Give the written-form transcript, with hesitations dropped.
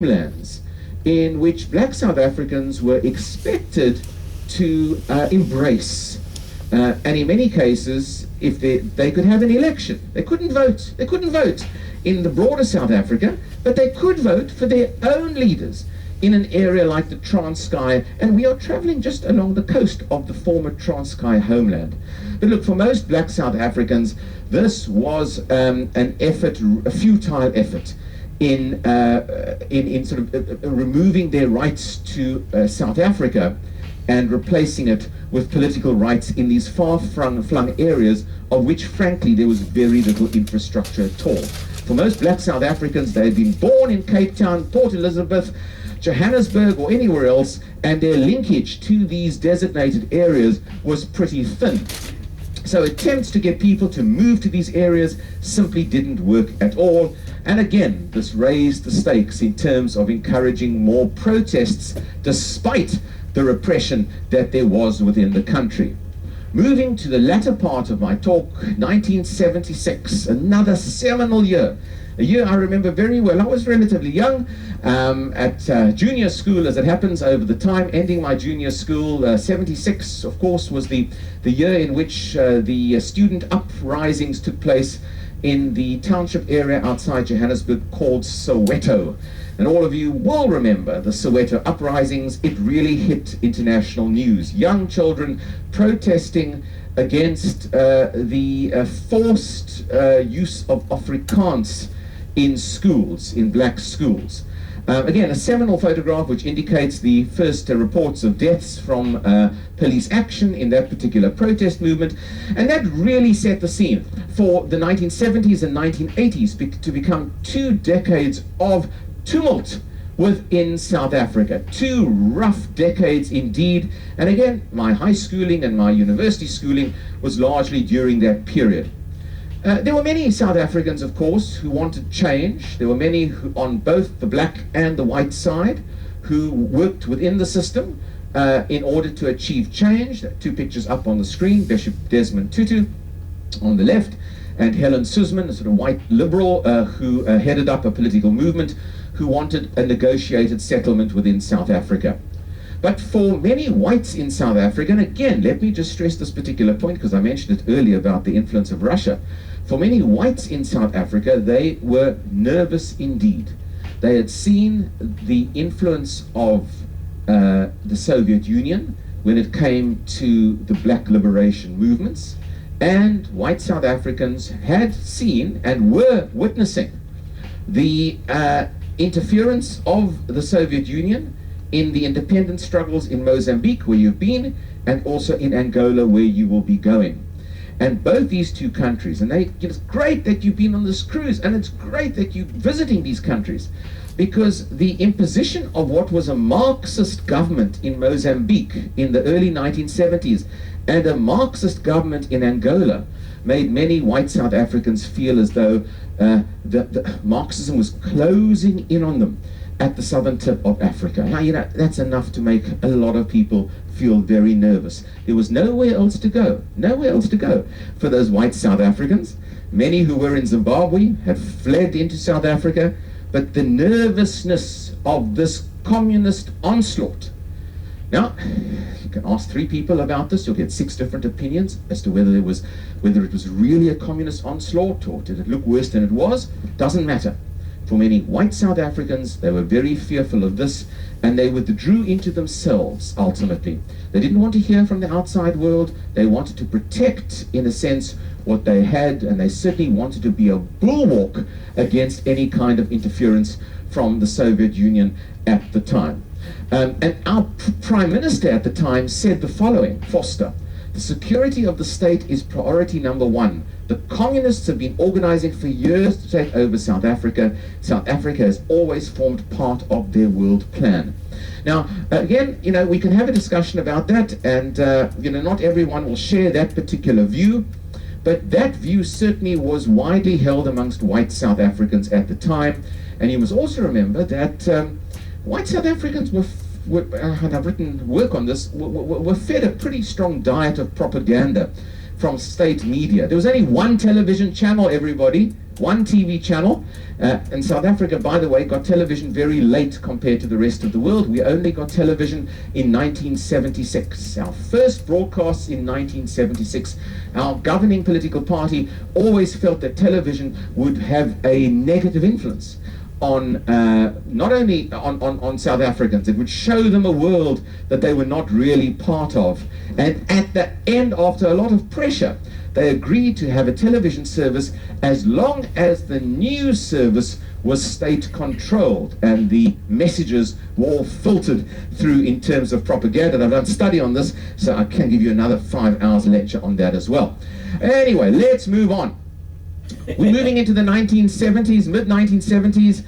homelands in which black South Africans were expected to embrace. And in many cases, if they could have an election, they couldn't vote. They couldn't vote in the broader South Africa, but they could vote for their own leaders in an area like the Transkei, and we are traveling just along the coast of the former Transkei homeland. But look, for most black South Africans, this was an effort, a futile effort, in sort of removing their rights to South Africa and replacing it with political rights in these far-flung areas of which, frankly, there was very little infrastructure at all. For most black South Africans, they had been born in Cape Town, Port Elizabeth, Johannesburg, or anywhere else, and their linkage to these designated areas was pretty thin. So attempts to get people to move to these areas simply didn't work at all. And again, this raised the stakes in terms of encouraging more protests despite the repression that there was within the country. Moving to the latter part of my talk, 1976, another seminal year. A year I remember very well. I was relatively young at junior school, as it happens, over the time ending my junior school. 76, of course, was the year in which the student uprisings took place in the township area outside Johannesburg called Soweto. And all of you will remember the Soweto uprisings. It really hit international news. Young children protesting against the forced use of Afrikaans in schools, in black schools. Again, a seminal photograph which indicates the first reports of deaths from police action in that particular protest movement. And that really set the scene for the 1970s and 1980s to become 2 decades of tumult within South Africa. 2 rough decades indeed. And again, my high schooling and my university schooling was largely during that period. There were many South Africans, of course, who wanted change. There were many who, on both the black and the white side, who worked within the system in order to achieve change. 2 pictures up on the screen, Bishop Desmond Tutu on the left, and Helen Suzman, a sort of white liberal who headed up a political movement who wanted a negotiated settlement within South Africa. But for many whites in South Africa, and again, let me just stress this particular point because I mentioned it earlier about the influence of Russia. For many whites in South Africa, they were nervous indeed. They had seen the influence of the Soviet Union when it came to the black liberation movements, and white South Africans had seen and were witnessing the interference of the Soviet Union in the independence struggles in Mozambique, where you've been, and also in Angola, where you will be going. And both these 2 countries, and it's great that you've been on this cruise, and it's great that you're visiting these countries, because the imposition of what was a Marxist government in Mozambique in the early 1970s and a Marxist government in Angola made many white South Africans feel as though the Marxism was closing in on them at the southern tip of Africa. Now, that's enough to make a lot of people feel very nervous. There was nowhere else to go for those white South Africans. Many who were in Zimbabwe had fled into South Africa, but the nervousness of this communist onslaught. Now, you can ask 3 people about this, you'll get 6 different opinions as to whether it was really a communist onslaught or did it look worse than it was. Doesn't matter. For many white South Africans, they were very fearful of this, and they withdrew into themselves, ultimately. They didn't want to hear from the outside world. They wanted to protect, in a sense, what they had, and they certainly wanted to be a bulwark against any kind of interference from the Soviet Union at the time. And our Prime Minister at the time said the following, Foster: "The security of the state is priority number 1. The communists have been organizing for years to take over South Africa. South Africa has always formed part of their world plan." Now, again, we can have a discussion about that, and not everyone will share that particular view, but that view certainly was widely held amongst white South Africans at the time. And you must also remember that white South Africans and I've written work on this, were fed a pretty strong diet of propaganda from state media. There was only one television channel, everybody, one TV channel. And South Africa, by the way, got television very late compared to the rest of the world. We only got television in 1976. Our first broadcasts in 1976. Our governing political party always felt that television would have a negative influence on not only on South Africans. It would show them a world that they were not really part of. And at the end, after a lot of pressure, they agreed to have a television service as long as the news service was state controlled and the messages were all filtered through in terms of propaganda. I've done a study on this, so I can give you another 5 hours lecture on that as well. Anyway, let's move on. We're moving into the 1970s, mid-1970s.